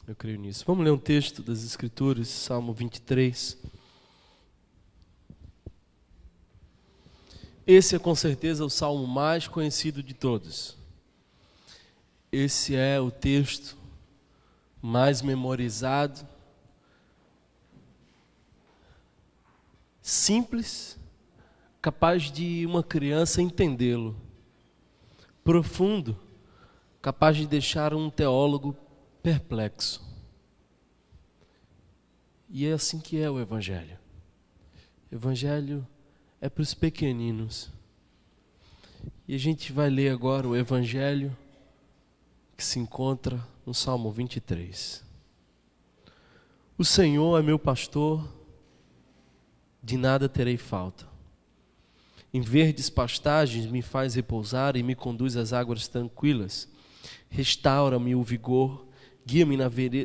Eu creio nisso. Vamos ler um texto das Escrituras, Salmo 23. Esse é com certeza o salmo mais conhecido de todos. Esse é o texto mais memorizado, simples, capaz de uma criança entendê-lo, profundo, capaz de deixar um teólogo perplexo. E é assim que é o Evangelho. O Evangelho é para os pequeninos. E a gente vai ler agora o Evangelho que se encontra no Salmo 23. O Senhor é meu pastor, de nada terei falta. Em verdes pastagens me faz repousar e me conduz às águas tranquilas. Restaura-me o vigor, guia-me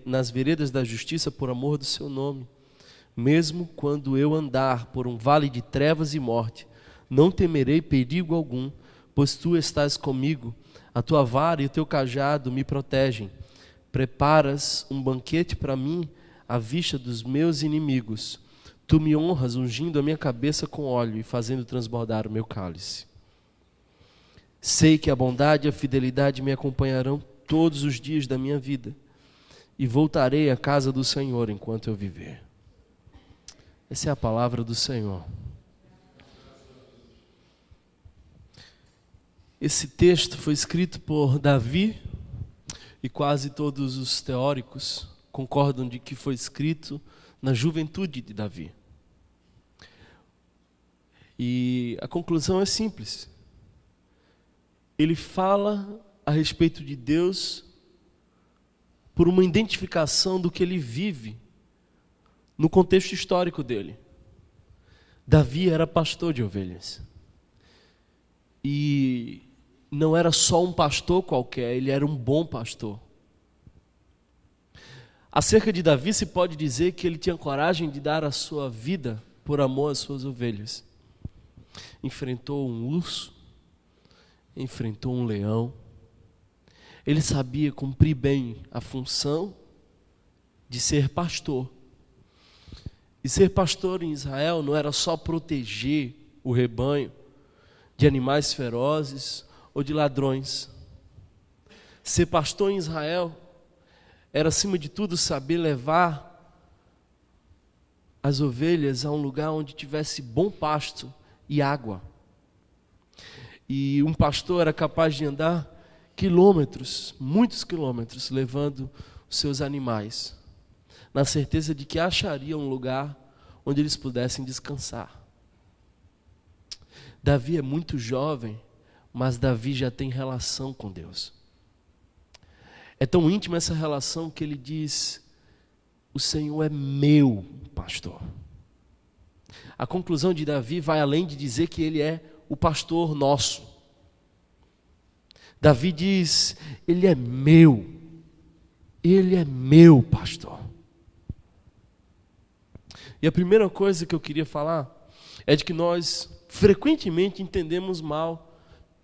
nas veredas da justiça por amor do seu nome. Mesmo quando eu andar por um vale de trevas e morte, não temerei perigo algum, pois tu estás comigo. A tua vara e o teu cajado me protegem. Preparas um banquete para mim à vista dos meus inimigos. Tu me honras ungindo a minha cabeça com óleo e fazendo transbordar o meu cálice. Sei que a bondade e a fidelidade me acompanharão todos os dias da minha vida, e voltarei à casa do Senhor enquanto eu viver. Essa é a palavra do Senhor. Esse texto foi escrito por Davi, e quase todos os teóricos concordam de que foi escrito na juventude de Davi. E a conclusão é simples. Ele fala a respeito de Deus por uma identificação do que ele vive no contexto histórico dele. Davi era pastor de ovelhas. E não era só um pastor qualquer, ele era um bom pastor. Acerca de Davi se pode dizer que ele tinha coragem de dar a sua vida por amor às suas ovelhas. Enfrentou um urso, enfrentou um leão. Ele sabia cumprir bem a função de ser pastor. E ser pastor em Israel não era só proteger o rebanho de animais ferozes ou de ladrões. Ser pastor em Israel era, acima de tudo, saber levar as ovelhas a um lugar onde tivesse bom pasto e água. E um pastor era capaz de andar quilômetros, muitos quilômetros, levando os seus animais, na certeza de que acharia um lugar onde eles pudessem descansar. Davi é muito jovem, mas Davi já tem relação com Deus. É tão íntima essa relação que ele diz: o Senhor é meu pastor. A conclusão de Davi vai além de dizer que ele é o pastor nosso. Davi diz: ele é meu pastor. E a primeira coisa que eu queria falar é de que nós frequentemente entendemos mal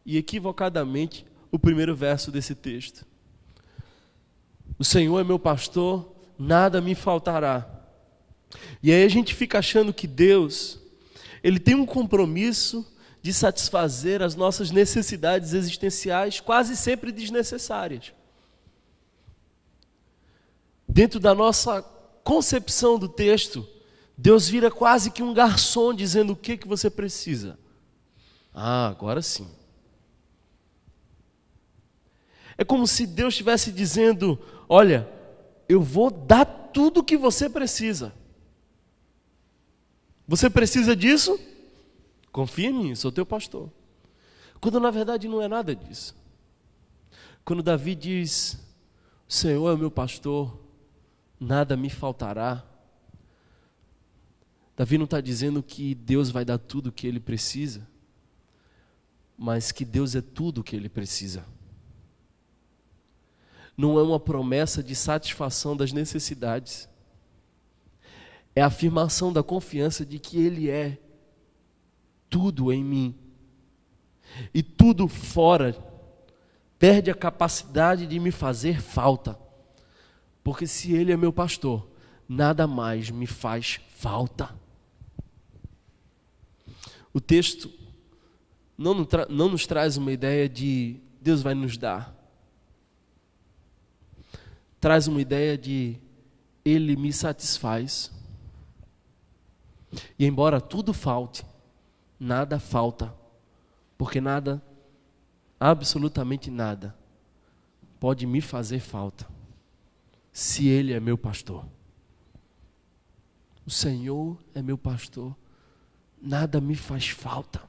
e equivocadamente o primeiro verso desse texto. O Senhor é meu pastor, nada me faltará. E aí a gente fica achando que Deus, Ele tem um compromisso de satisfazer as nossas necessidades existenciais, quase sempre desnecessárias. Dentro da nossa concepção do texto, Deus vira quase que um garçom dizendo o que você precisa. Ah, agora sim. É como se Deus estivesse dizendo: olha, eu vou dar tudo o que você precisa. Você precisa disso? Confia em mim, sou teu pastor. Quando na verdade não é nada disso. Quando Davi diz: o Senhor é o meu pastor, nada me faltará. Davi não está dizendo que Deus vai dar tudo o que ele precisa, mas que Deus é tudo o que ele precisa. Não é uma promessa de satisfação das necessidades. É a afirmação da confiança de que Ele é tudo em mim. E tudo fora perde a capacidade de me fazer falta. Porque se Ele é meu pastor, nada mais me faz falta. O texto não nos traz uma ideia de Deus vai nos dar. Traz uma ideia de Ele me satisfaz. E embora tudo falte, nada falta. Porque nada, absolutamente nada, pode me fazer falta, se Ele é meu pastor. O Senhor é meu pastor, nada me faz falta.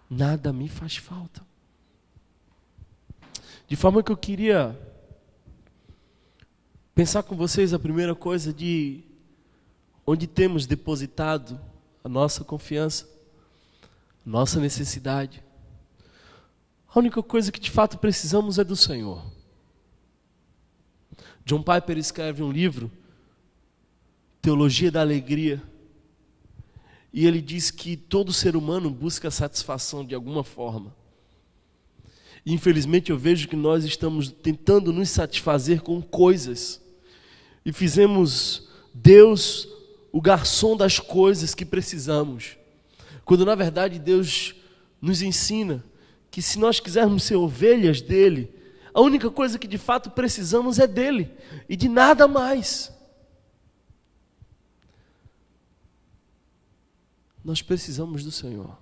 Nada me faz falta. De forma que eu queria pensar com vocês a primeira coisa de onde temos depositado a nossa confiança, a nossa necessidade. A única coisa que de fato precisamos é do Senhor. John Piper escreve um livro, Teologia da Alegria, e ele diz que todo ser humano busca satisfação de alguma forma. E infelizmente eu vejo que nós estamos tentando nos satisfazer com coisas, e fizemos Deus o garçom das coisas que precisamos, quando na verdade Deus nos ensina que se nós quisermos ser ovelhas dele, a única coisa que de fato precisamos é dele e de nada mais. Nós precisamos do Senhor.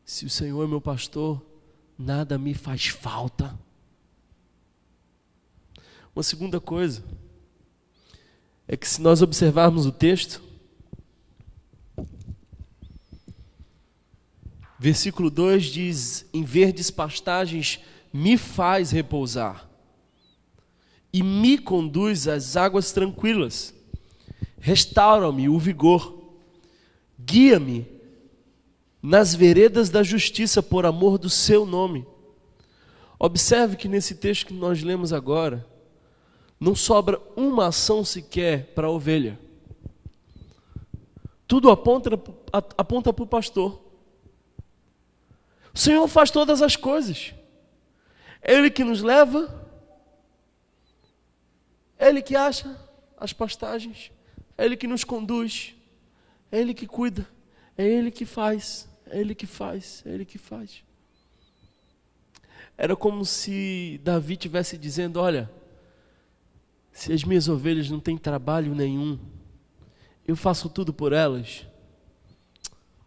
Se o Senhor é meu pastor, nada me faz falta. Uma segunda coisa é que se nós observarmos o texto, versículo 2 diz: em verdes pastagens me faz repousar e me conduz às águas tranquilas, restaura-me o vigor, guia-me nas veredas da justiça por amor do seu nome. Observe que nesse texto que nós lemos agora, não sobra uma ação sequer para a ovelha. Tudo aponta para o pastor. O Senhor faz todas as coisas. É Ele que nos leva, é Ele que acha as pastagens, é Ele que nos conduz, é Ele que cuida, é Ele que faz, é Ele que faz, é Ele que faz. Era como se Davi estivesse dizendo: olha, se as minhas ovelhas não têm trabalho nenhum, eu faço tudo por elas.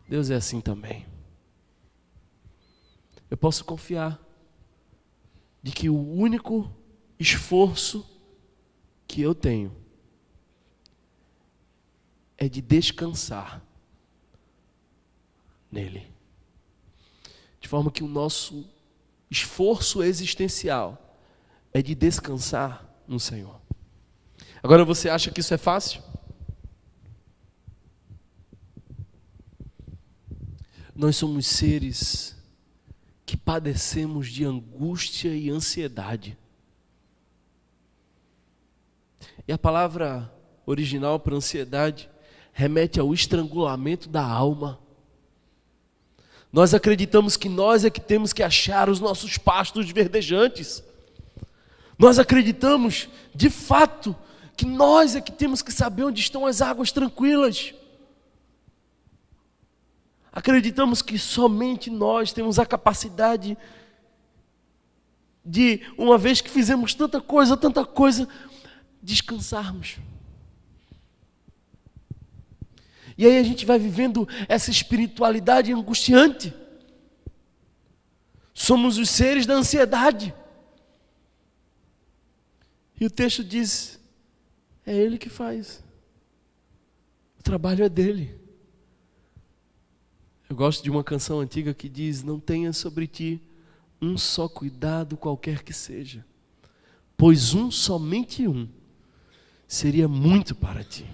Deus é assim também. Eu posso confiar de que o único esforço que eu tenho é de descansar nele. De forma que o nosso esforço existencial é de descansar no Senhor. Agora, você acha que isso é fácil? Nós somos seres que padecemos de angústia e ansiedade. E a palavra original para ansiedade remete ao estrangulamento da alma. Nós acreditamos que nós é que temos que achar os nossos pastos verdejantes. Nós acreditamos, de fato, que nós é que temos que saber onde estão as águas tranquilas. Acreditamos que somente nós temos a capacidade de, uma vez que fizemos tanta coisa, descansarmos. E aí a gente vai vivendo essa espiritualidade angustiante. Somos os seres da ansiedade. E o texto diz: é Ele que faz. O trabalho é dele. Eu gosto de uma canção antiga que diz: não tenha sobre ti um só cuidado qualquer que seja, pois somente um, seria muito para ti.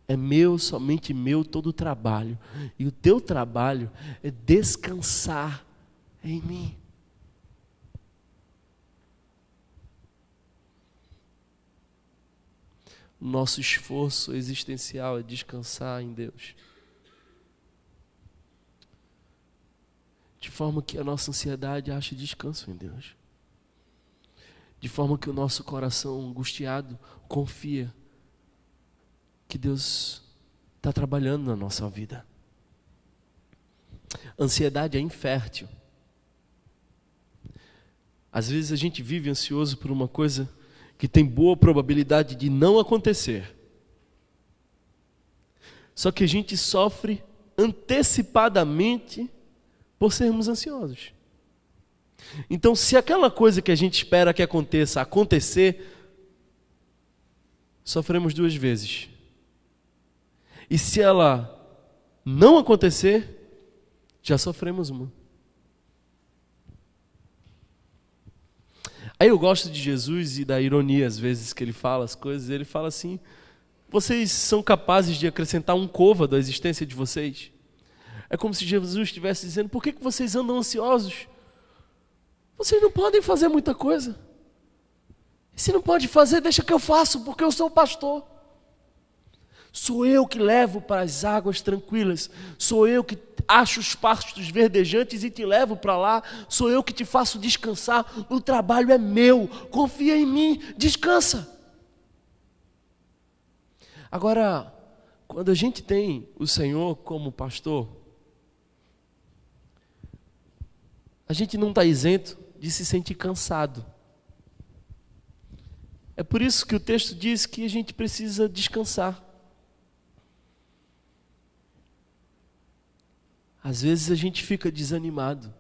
É meu, somente meu, todo o trabalho. E o teu trabalho é descansar em mim. Nosso esforço existencial é descansar em Deus. De forma que a nossa ansiedade ache descanso em Deus. de forma que o nosso coração angustiado confia que Deus está trabalhando na nossa vida. Ansiedade é infértil. Às vezes a gente vive ansioso por uma coisa que tem boa probabilidade de não acontecer. Só que a gente sofre antecipadamente por sermos ansiosos. Então, se aquela coisa que a gente espera que aconteça acontecer, sofremos 2 vezes. E se ela não acontecer, já sofremos 1. Aí eu gosto de Jesus e da ironia às vezes que ele fala as coisas. Ele fala assim: vocês são capazes de acrescentar um côvado à existência de vocês? É como se Jesus estivesse dizendo: por que vocês andam ansiosos? Vocês não podem fazer muita coisa. E se não pode fazer, deixa que eu faço, porque eu sou o pastor. Sou eu que levo para as águas tranquilas. Sou eu que acho os pastos verdejantes e te levo para lá. Sou eu que te faço descansar. O trabalho é meu. Confia em mim. Descansa. Agora, quando a gente tem o Senhor como pastor, a gente não está isento de se sentir cansado. É por isso que o texto diz que a gente precisa descansar. Às vezes a gente fica desanimado.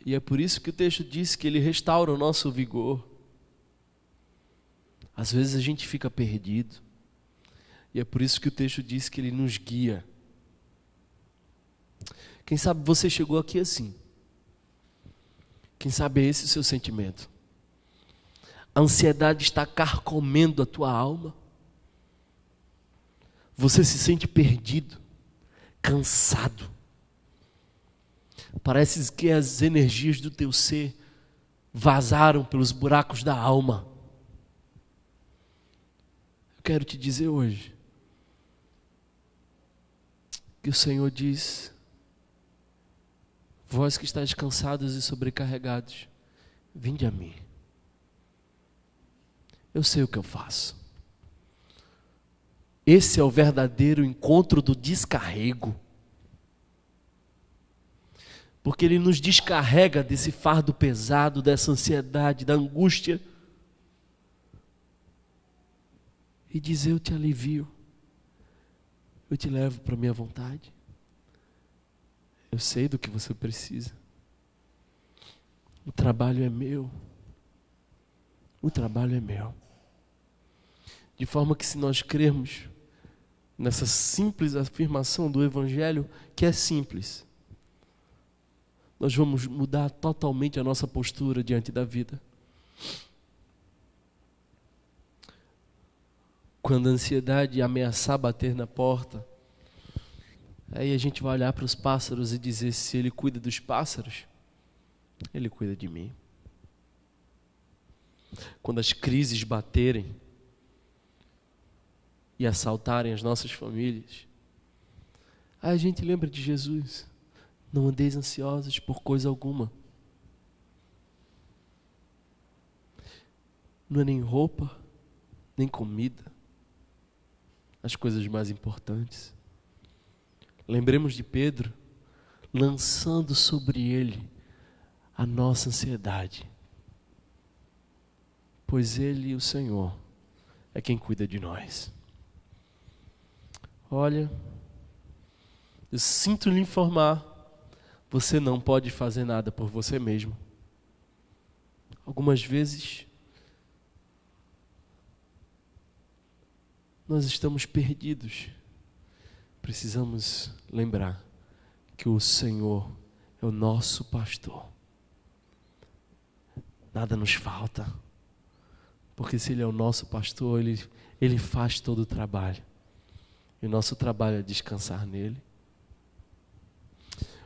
E é por isso que o texto diz que ele restaura o nosso vigor. Às vezes a gente fica perdido. E é por isso que o texto diz que ele nos guia. Quem sabe você chegou aqui assim. Quem sabe é esse o seu sentimento. A ansiedade está carcomendo a tua alma. Você se sente perdido, cansado. Parece que as energias do teu ser vazaram pelos buracos da alma. Eu quero te dizer hoje que o Senhor diz: vós que estáis cansados e sobrecarregados, vinde a mim. Eu sei o que eu faço. Esse é o verdadeiro encontro do descarrego. Porque ele nos descarrega desse fardo pesado, dessa ansiedade, da angústia. E diz: eu te alivio. Eu te levo para a minha vontade. Eu sei do que você precisa. O trabalho é meu. O trabalho é meu. De forma que, se nós crermos nessa simples afirmação do Evangelho, que é simples, nós vamos mudar totalmente a nossa postura diante da vida. Quando a ansiedade ameaçar bater na porta, aí a gente vai olhar para os pássaros e dizer: se Ele cuida dos pássaros, Ele cuida de mim. Quando as crises baterem e assaltarem as nossas famílias, aí a gente lembra de Jesus: não andeis ansiosos por coisa alguma. Não é nem roupa, nem comida, as coisas mais importantes. Lembremos de Pedro, lançando sobre ele a nossa ansiedade, pois Ele, o Senhor, é quem cuida de nós. Olha, eu sinto lhe informar, você não pode fazer nada por você mesmo. Algumas vezes nós estamos perdidos. Precisamos lembrar que o Senhor é o nosso pastor. Nada nos falta. Porque se Ele é o nosso pastor, Ele faz todo o trabalho. E o nosso trabalho é descansar nele.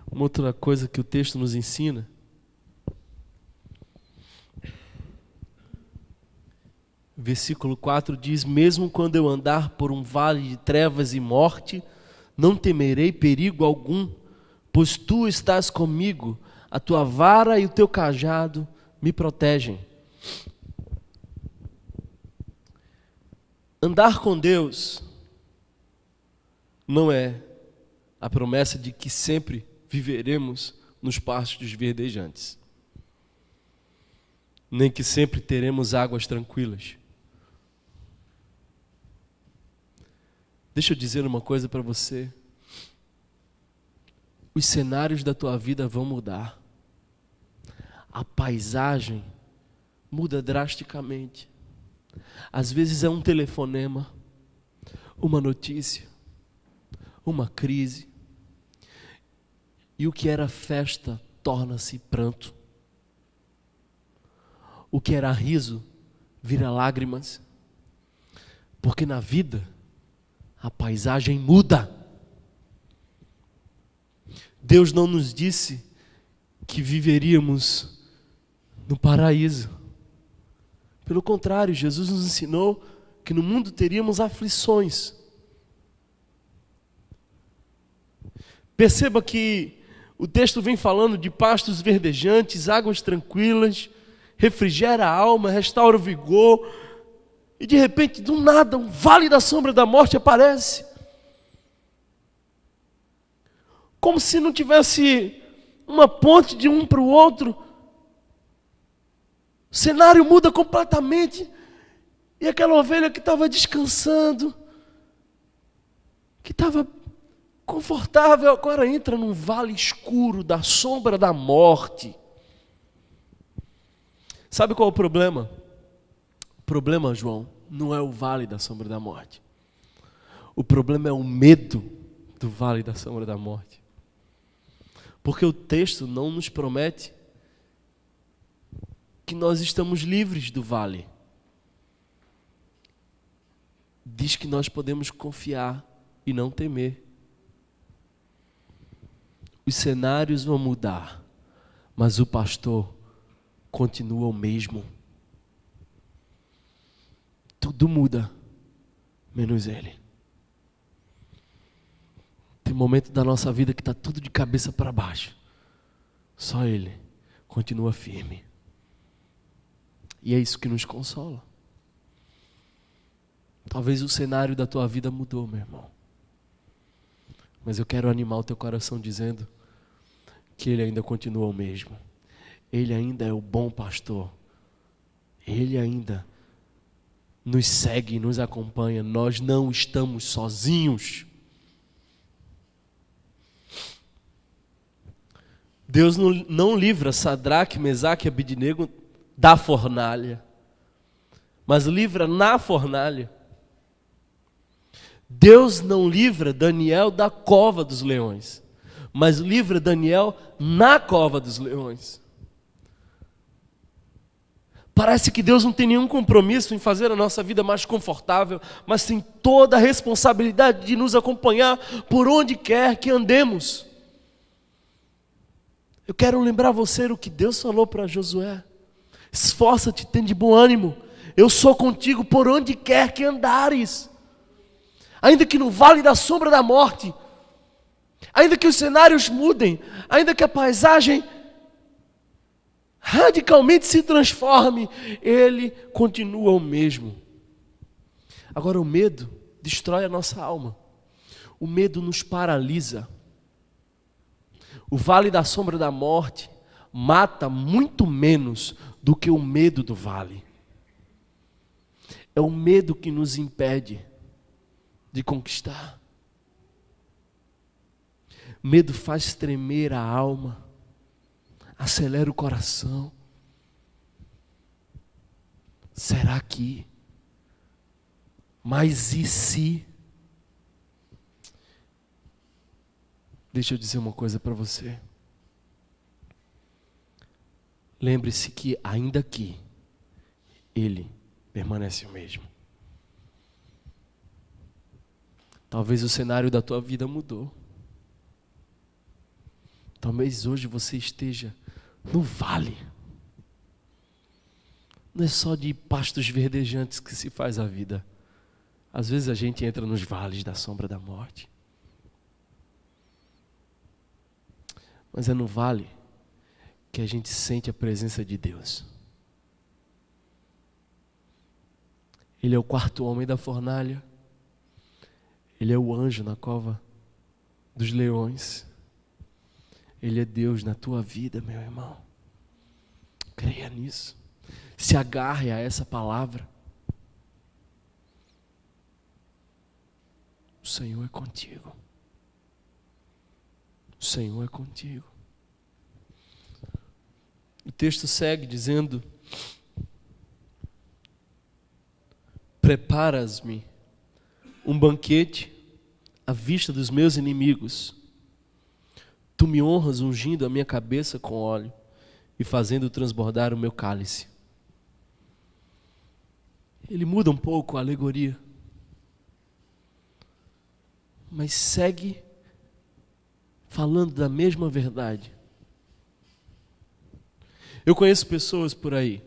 Uma outra coisa que o texto nos ensina, versículo 4 diz: mesmo quando eu andar por um vale de trevas e morte, não temerei perigo algum, pois tu estás comigo, a tua vara e o teu cajado me protegem. Andar com Deus não é a promessa de que sempre viveremos nos pastos verdejantes, nem que sempre teremos águas tranquilas. Deixa eu dizer uma coisa para você. Os cenários da tua vida vão mudar. A paisagem muda drasticamente. Às vezes é um telefonema, uma notícia, uma crise. E o que era festa torna-se pranto. O que era riso vira lágrimas. Porque na vida a paisagem muda. Deus não nos disse que viveríamos no paraíso. Pelo contrário, Jesus nos ensinou que no mundo teríamos aflições. Perceba que o texto vem falando de pastos verdejantes, águas tranquilas, refrigera a alma, restaura o vigor, e de repente, do nada, um vale da sombra da morte aparece. Como se não tivesse uma ponte de um para o outro. O cenário muda completamente. E aquela ovelha que estava descansando, que estava confortável, agora entra num vale escuro da sombra da morte. Sabe qual é o problema? O problema, João, não é o vale da sombra da morte. O problema é o medo do vale da sombra da morte. Porque o texto não nos promete que nós estamos livres do vale. Diz que nós podemos confiar e não temer. Os cenários vão mudar, mas o pastor continua o mesmo. Tudo muda, menos ele. Tem momento da nossa vida que está tudo de cabeça para baixo. Só ele continua firme. E é isso que nos consola. Talvez o cenário da tua vida mudou, meu irmão. Mas eu quero animar o teu coração dizendo que ele ainda continua o mesmo. Ele ainda é o bom pastor. Ele ainda nos segue, nos acompanha. Nós não estamos sozinhos. Deus não livra Sadraque, Mesaque e Abidnego da fornalha, mas livra na fornalha. Deus não livra Daniel da cova dos leões, mas livra Daniel na cova dos leões. Parece que Deus não tem nenhum compromisso em fazer a nossa vida mais confortável, mas tem toda a responsabilidade de nos acompanhar por onde quer que andemos. Eu quero lembrar você o que Deus falou para Josué. Esforça-te, tem de bom ânimo. Eu sou contigo por onde quer que andares. Ainda que no vale da sombra da morte, ainda que os cenários mudem, ainda que a paisagem radicalmente se transforme, ele continua o mesmo. Agora o medo destrói a nossa alma. O medo nos paralisa. O vale da sombra da morte mata muito menos do que o medo do vale. É o medo que nos impede de conquistar. Medo faz tremer a alma, acelera o coração. Será que? Mas e se? Deixa eu dizer uma coisa para você. Lembre-se que ainda aqui, ele permanece o mesmo. Talvez o cenário da tua vida mudou. Talvez hoje você esteja no vale. Não é só de pastos verdejantes que se faz a vida. Às vezes a gente entra nos vales da sombra da morte. Mas é no vale que a gente sente a presença de Deus. Ele é o quarto homem da fornalha. Ele é o anjo na cova dos leões. Ele é Deus na tua vida, meu irmão. Creia nisso. Se agarre a essa palavra. O Senhor é contigo. O Senhor é contigo. O texto segue dizendo: preparas-me um banquete à vista dos meus inimigos. Tu me honras ungindo a minha cabeça com óleo e fazendo transbordar o meu cálice. Ele muda um pouco a alegoria, mas segue falando da mesma verdade. Eu conheço pessoas por aí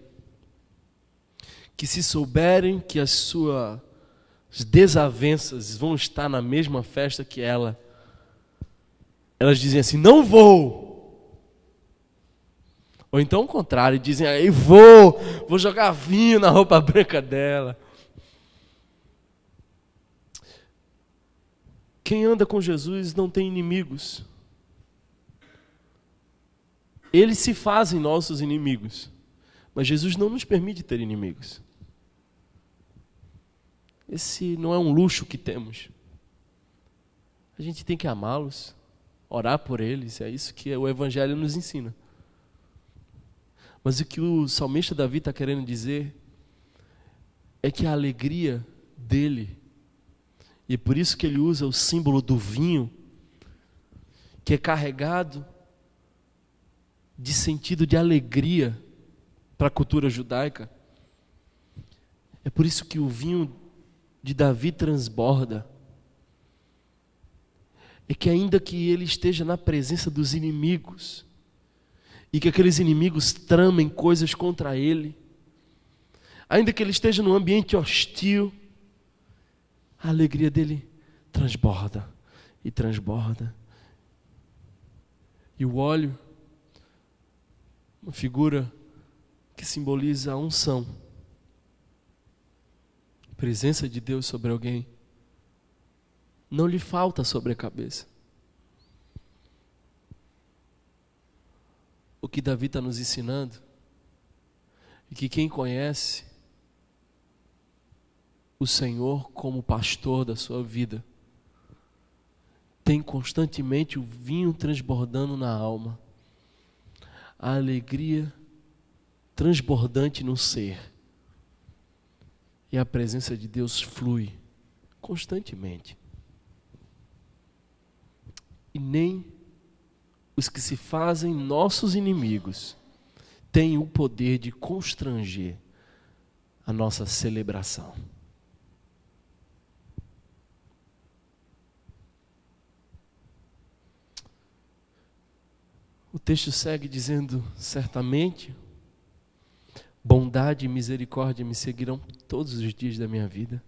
que, se souberem que as suas desavenças vão estar na mesma festa que ela, elas dizem assim: não vou. Ou então o contrário, dizem: aí vou jogar vinho na roupa branca dela. Quem anda com Jesus não tem inimigos. Eles se fazem nossos inimigos, mas Jesus não nos permite ter inimigos. Esse não é um luxo que temos. A gente tem que amá-los, orar por eles, é isso que o Evangelho nos ensina. Mas o que o salmista Davi está querendo dizer é que a alegria dele, e é por isso que ele usa o símbolo do vinho, que é carregado de sentido de alegria para a cultura judaica. É por isso que o vinho de Davi transborda. É que ainda que ele esteja na presença dos inimigos, e que aqueles inimigos tramem coisas contra ele, ainda que ele esteja num ambiente hostil, a alegria dele transborda e transborda. E o óleo, uma figura que simboliza a unção, a presença de Deus sobre alguém, não lhe falta sobre a cabeça. O que Davi está nos ensinando é que quem conhece o Senhor como pastor da sua vida tem constantemente o vinho transbordando na alma, a alegria transbordante no ser, e a presença de Deus flui constantemente. E nem os que se fazem nossos inimigos têm o poder de constranger a nossa celebração. O texto segue dizendo: certamente, bondade e misericórdia me seguirão todos os dias da minha vida.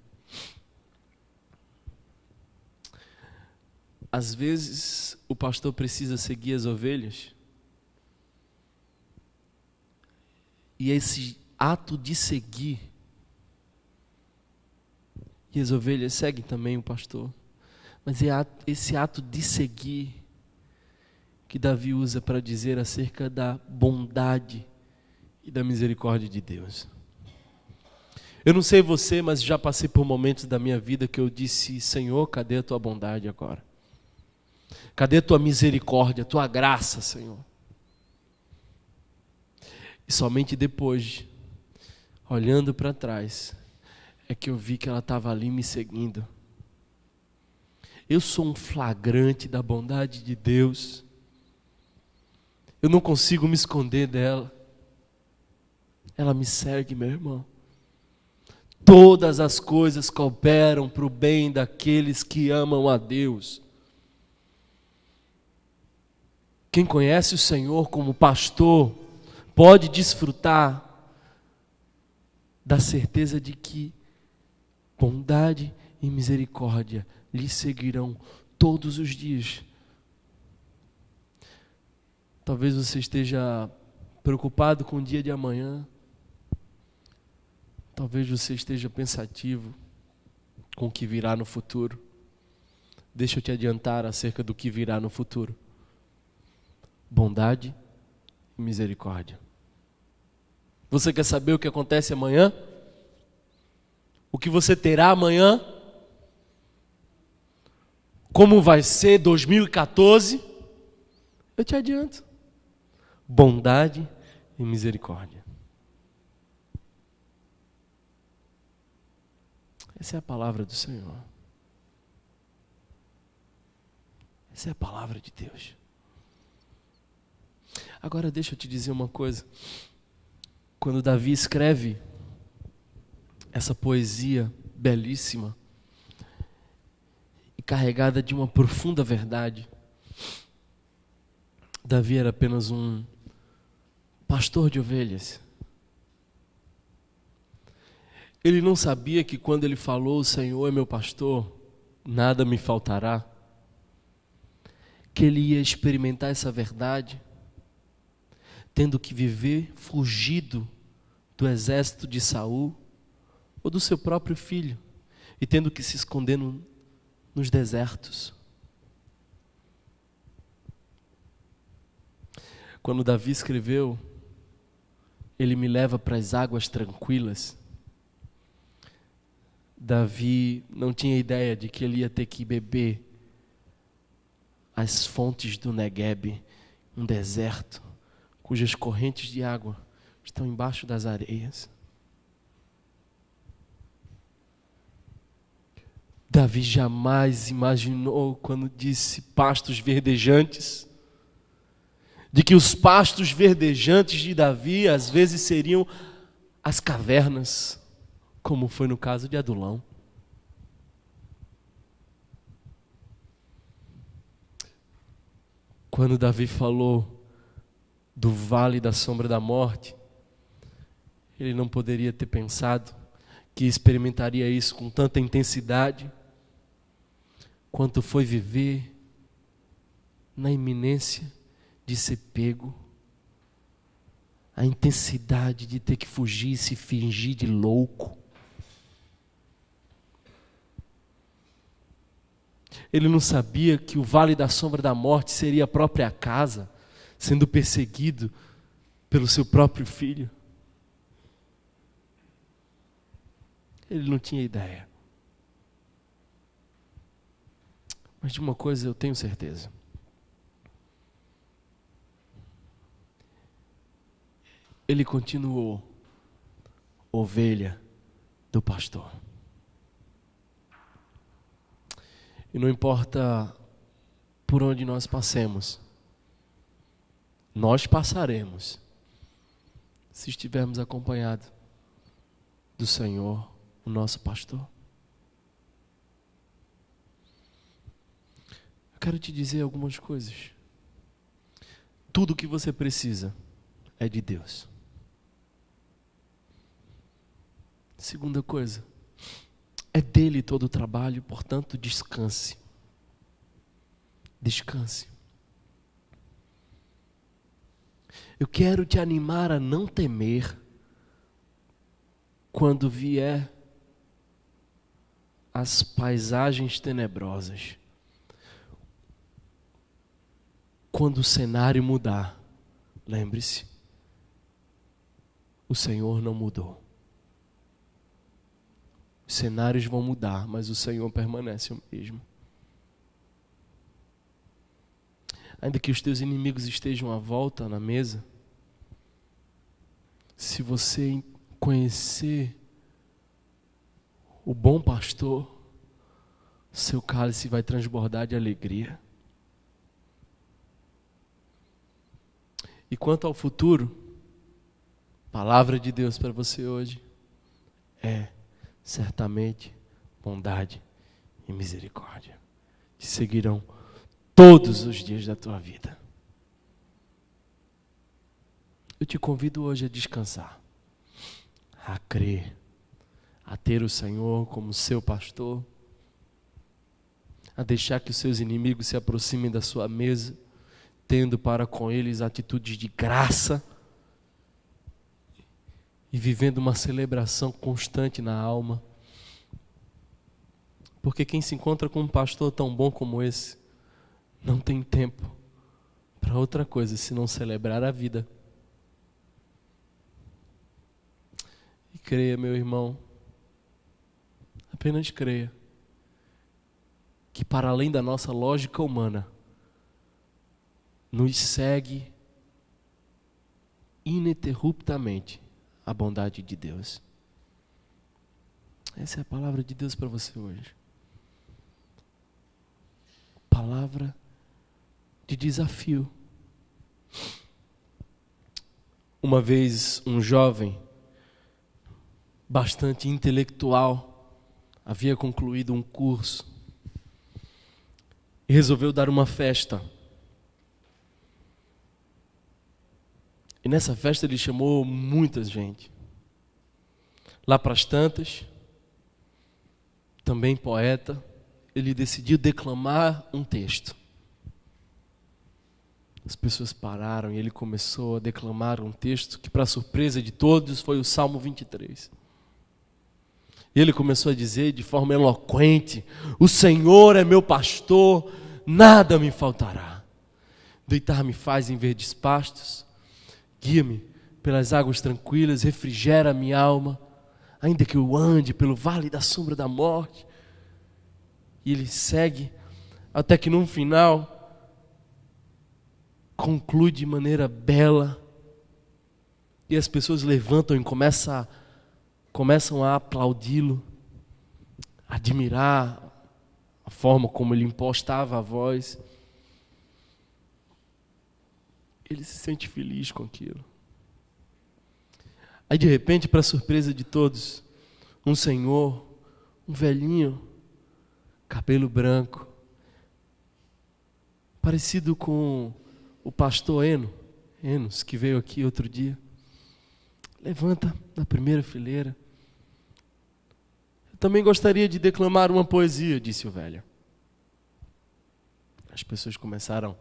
Às vezes, o pastor precisa seguir as ovelhas, e esse ato de seguir, e as ovelhas seguem também o pastor, mas é esse ato de seguir que Davi usa para dizer acerca da bondade e da misericórdia de Deus. Eu não sei você, mas já passei por momentos da minha vida que eu disse: Senhor, cadê a tua bondade agora? Cadê a tua misericórdia, a tua graça, Senhor? E somente depois, olhando para trás, é que eu vi que ela estava ali me seguindo. Eu sou um flagrante da bondade de Deus. Eu não consigo me esconder dela. Ela me segue, meu irmão. Todas as coisas cooperam para o bem daqueles que amam a Deus. Quem conhece o Senhor como pastor pode desfrutar da certeza de que bondade e misericórdia lhe seguirão todos os dias. Talvez você esteja preocupado com o dia de amanhã. Talvez você esteja pensativo com o que virá no futuro. Deixa eu te adiantar acerca do que virá no futuro. Bondade e misericórdia. Você quer saber o que acontece amanhã? O que você terá amanhã? Como vai ser 2014? Eu te adianto. Bondade e misericórdia. Essa é a palavra do Senhor. Essa é a palavra de Deus. Agora deixa eu te dizer uma coisa. Quando Davi escreve essa poesia belíssima e carregada de uma profunda verdade, Davi era apenas um pastor de ovelhas. Ele não sabia que quando ele falou, o Senhor é meu pastor, nada me faltará, que ele ia experimentar essa verdade, tendo que viver fugido do exército de Saul ou do seu próprio filho, e tendo que se esconder nos desertos. Quando Davi escreveu, ele me leva para as águas tranquilas, Davi não tinha ideia de que ele ia ter que beber as fontes do Negueb, um deserto, cujas correntes de água estão embaixo das areias. Davi jamais imaginou, quando disse pastos verdejantes, de que os pastos verdejantes de Davi às vezes seriam as cavernas, como foi no caso de Adulão. Quando Davi falou do vale da sombra da morte, ele não poderia ter pensado que experimentaria isso com tanta intensidade, quanto foi viver na iminência de ser pego, a intensidade de ter que fugir e se fingir de louco. Ele não sabia que o vale da sombra da morte seria a própria casa, sendo perseguido pelo seu próprio filho. Ele não tinha ideia. Mas de uma coisa eu tenho certeza. Ele continuou ovelha do pastor. E não importa por onde nós passemos, nós passaremos, se estivermos acompanhados do Senhor, o nosso pastor. Eu quero te dizer algumas coisas. Tudo o que você precisa é de Deus. Segunda coisa, é dele todo o trabalho, portanto, descanse. Descanse. Eu quero te animar a não temer quando vier as paisagens tenebrosas. Quando o cenário mudar, lembre-se, o Senhor não mudou. Os cenários vão mudar, mas o Senhor permanece o mesmo. Ainda que os teus inimigos estejam à volta na mesa, se você conhecer o bom pastor, seu cálice vai transbordar de alegria. E quanto ao futuro, palavra de Deus para você hoje é certamente bondade e misericórdia te seguirão todos os dias da tua vida. Eu te convido hoje a descansar, a crer, a ter o Senhor como seu pastor, a deixar que os seus inimigos se aproximem da sua mesa, tendo para com eles atitudes de graça e vivendo uma celebração constante na alma. Porque quem se encontra com um pastor tão bom como esse, não tem tempo para outra coisa senão celebrar a vida. E creia, meu irmão, apenas creia, que para além da nossa lógica humana, nos segue ininterruptamente a bondade de Deus. Essa é a palavra de Deus para você hoje. Palavra de desafio. Uma vez um jovem, bastante intelectual, havia concluído um curso e resolveu dar uma festa. E nessa festa ele chamou muita gente. Lá para as tantas, também poeta, ele decidiu declamar um texto. As pessoas pararam e ele começou a declamar um texto que, para surpresa de todos, foi o Salmo 23. E ele começou a dizer de forma eloquente: o Senhor é meu pastor, nada me faltará. Deitar-me faz em verdes pastos, guia-me pelas águas tranquilas, refrigera a minha alma, ainda que eu ande pelo vale da sombra da morte. E ele segue até que no final conclui de maneira bela, e as pessoas levantam e começam a aplaudi-lo, admirar a forma como ele impostava a voz. Ele se sente feliz com aquilo. Aí de repente, para surpresa de todos, um senhor, um velhinho, cabelo branco, parecido com o pastor Enos, que veio aqui outro dia, levanta na primeira fileira. Eu também gostaria de declamar uma poesia, disse o velho. As pessoas começaram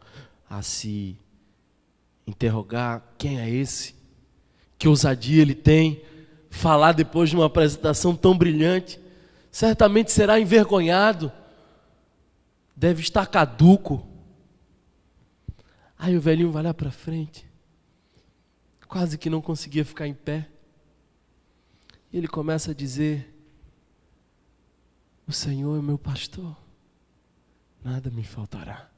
a se interrogar: quem é esse? Que ousadia ele tem? Falar depois de uma apresentação tão brilhante? Certamente será envergonhado, deve estar caduco. Aí o velhinho vai lá para frente, quase que não conseguia ficar em pé. E ele começa a dizer: o Senhor é meu pastor, nada me faltará.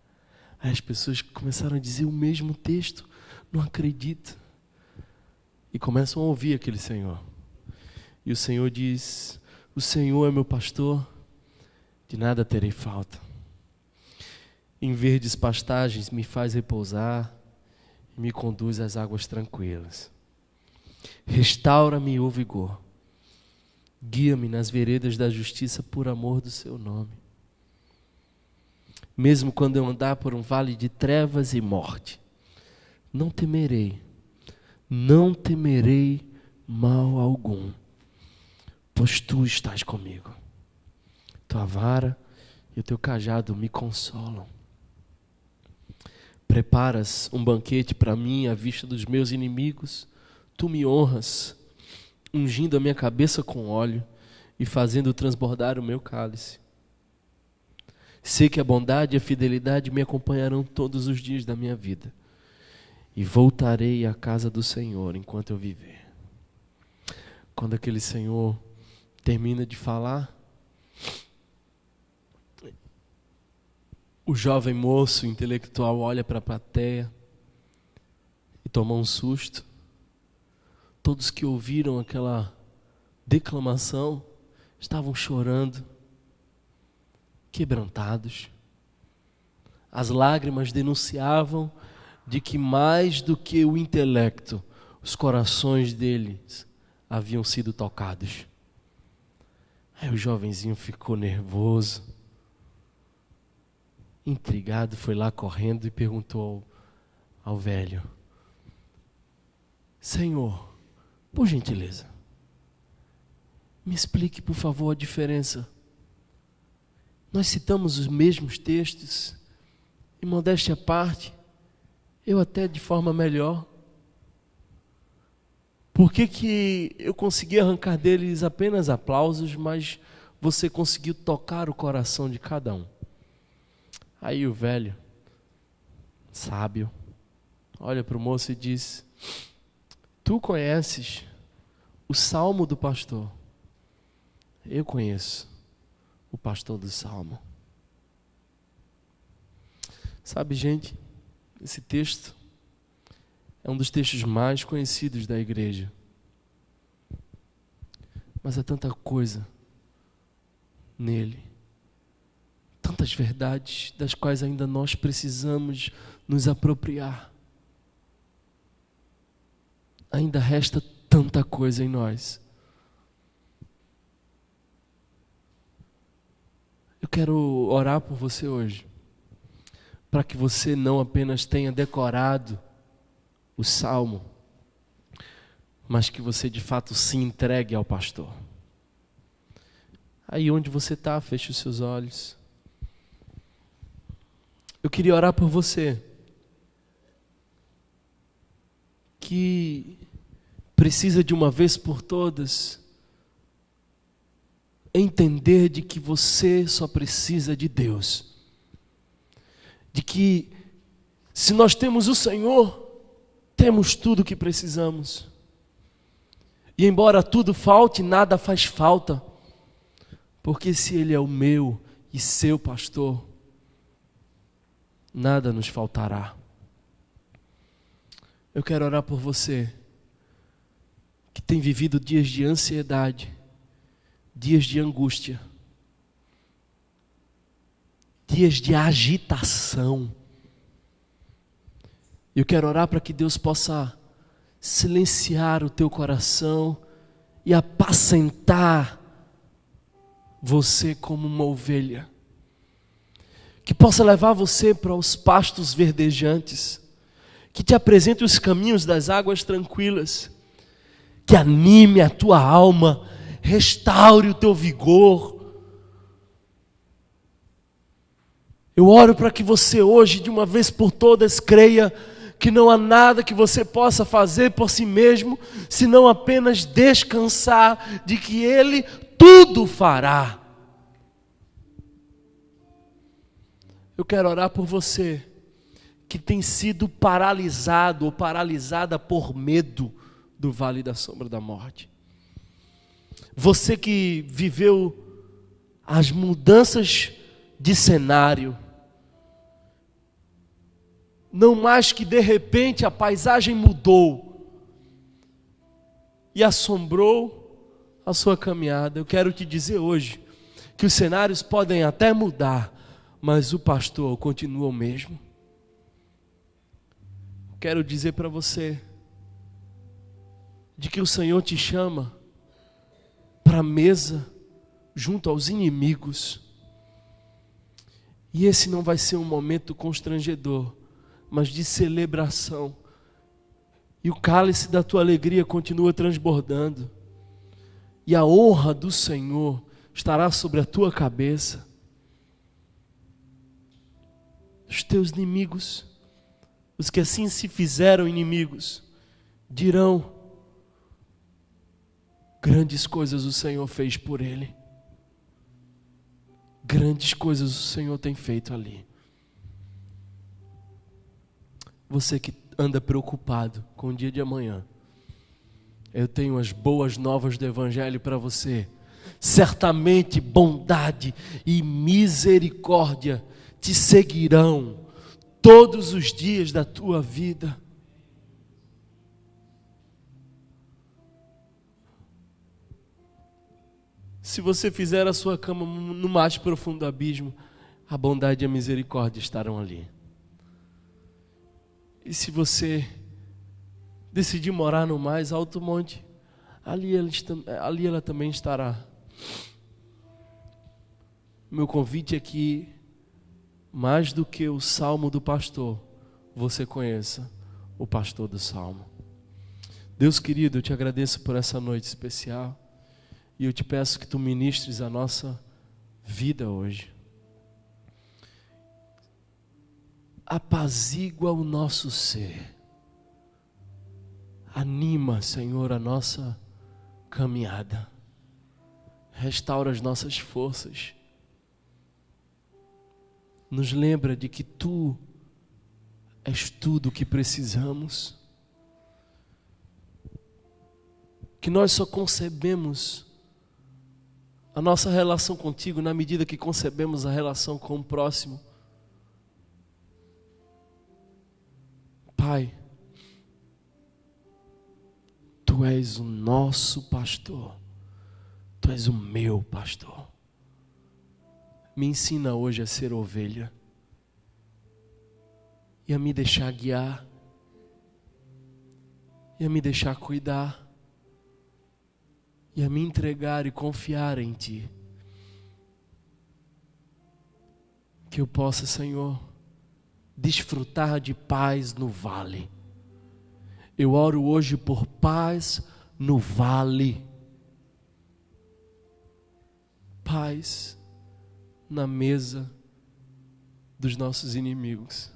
Aí as pessoas começaram a dizer o mesmo texto: não acredito. E começam a ouvir aquele Senhor. E o Senhor diz: o Senhor é meu pastor, de nada terei falta. Em verdes pastagens me faz repousar e me conduz às águas tranquilas. Restaura-me o vigor. Guia-me nas veredas da justiça por amor do seu nome. Mesmo quando eu andar por um vale de trevas e morte, não temerei mal algum, pois tu estás comigo. Tua vara e o teu cajado me consolam. Preparas um banquete para mim à vista dos meus inimigos. Tu me honras, ungindo a minha cabeça com óleo e fazendo transbordar o meu cálice. Sei que a bondade e a fidelidade me acompanharão todos os dias da minha vida, e voltarei à casa do Senhor enquanto eu viver. Quando aquele Senhor termina de falar, o jovem moço intelectual olha para a plateia e toma um susto. Todos que ouviram aquela declamação estavam chorando, quebrantados. As lágrimas denunciavam de que mais do que o intelecto, os corações deles haviam sido tocados. Aí o jovenzinho ficou nervoso, intrigado, foi lá correndo e perguntou ao velho: Senhor, por gentileza, me explique por favor a diferença. Nós citamos os mesmos textos e, modéstia à parte, eu até de forma melhor. Por que que eu consegui arrancar deles apenas aplausos, mas você conseguiu tocar o coração de cada um? Aí o velho, sábio, olha para o moço e diz: tu conheces o salmo do pastor? Eu conheço o pastor do salmo. Sabe, gente, esse texto é um dos textos mais conhecidos da igreja. Mas há tanta coisa nele, tantas verdades das quais ainda nós precisamos nos apropriar. Ainda resta tanta coisa em nós. Eu quero orar por você hoje, para que você não apenas tenha decorado o salmo, mas que você de fato se entregue ao pastor. Aí onde você está, feche os seus olhos. Eu queria orar por você, que precisa de uma vez por todas entender de que você só precisa de Deus. De que se nós temos o Senhor, temos tudo o que precisamos. E embora tudo falte, nada faz falta. Porque se Ele é o meu e seu pastor, nada nos faltará. Eu quero orar por você, que tem vivido dias de ansiedade, dias de angústia, dias de agitação. Eu quero orar para que Deus possa silenciar o teu coração e apacentar você como uma ovelha, que possa levar você para os pastos verdejantes, que te apresente os caminhos das águas tranquilas, que anime a tua alma, restaure o teu vigor. Eu oro para que você hoje, de uma vez por todas, creia que não há nada que você possa fazer por si mesmo, senão apenas descansar de que Ele tudo fará. Eu quero orar por você que tem sido paralisado ou paralisada por medo do vale da sombra da morte. Você que viveu as mudanças de cenário, não mais que de repente a paisagem mudou e assombrou a sua caminhada. Eu quero te dizer hoje que os cenários podem até mudar, mas o pastor continua o mesmo. Quero dizer para você de que o Senhor te chama para a mesa junto aos inimigos. E esse não vai ser um momento constrangedor, mas de celebração. E o cálice da tua alegria continua transbordando. E a honra do Senhor estará sobre a tua cabeça. Os teus inimigos, os que assim se fizeram inimigos, dirão: grandes coisas o Senhor fez por ele. Grandes coisas o Senhor tem feito ali. Você que anda preocupado com o dia de amanhã, eu tenho as boas novas do Evangelho para você. Certamente bondade e misericórdia te seguirão todos os dias da tua vida. Se você fizer a sua cama no mais profundo abismo, a bondade e a misericórdia estarão ali. E se você decidir morar no mais alto monte, ali ela também estará. Meu convite é que, mais do que o salmo do pastor, você conheça o pastor do salmo. Deus querido, eu te agradeço por essa noite especial. E eu te peço que tu ministres a nossa vida hoje. Apazigua o nosso ser. Anima, Senhor, a nossa caminhada. Restaura as nossas forças. Nos lembra de que Tu és tudo o que precisamos. Que nós só concebemos a nossa relação contigo na medida que concebemos a relação com o próximo. Pai, Tu és o nosso pastor. Tu és o meu pastor. Me ensina hoje a ser ovelha e a me deixar guiar e a me deixar cuidar e a me entregar e confiar em Ti. Que eu possa, Senhor, desfrutar de paz no vale. Eu oro hoje por paz no vale. Paz na mesa dos nossos inimigos.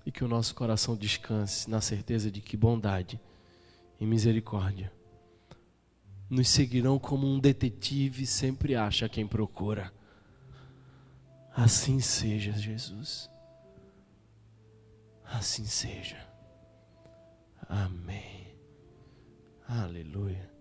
E que o nosso coração descanse na certeza de que bondade e misericórdia nos seguirão como um detetive sempre acha quem procura. Assim seja, Jesus. Assim seja. Amém. Aleluia.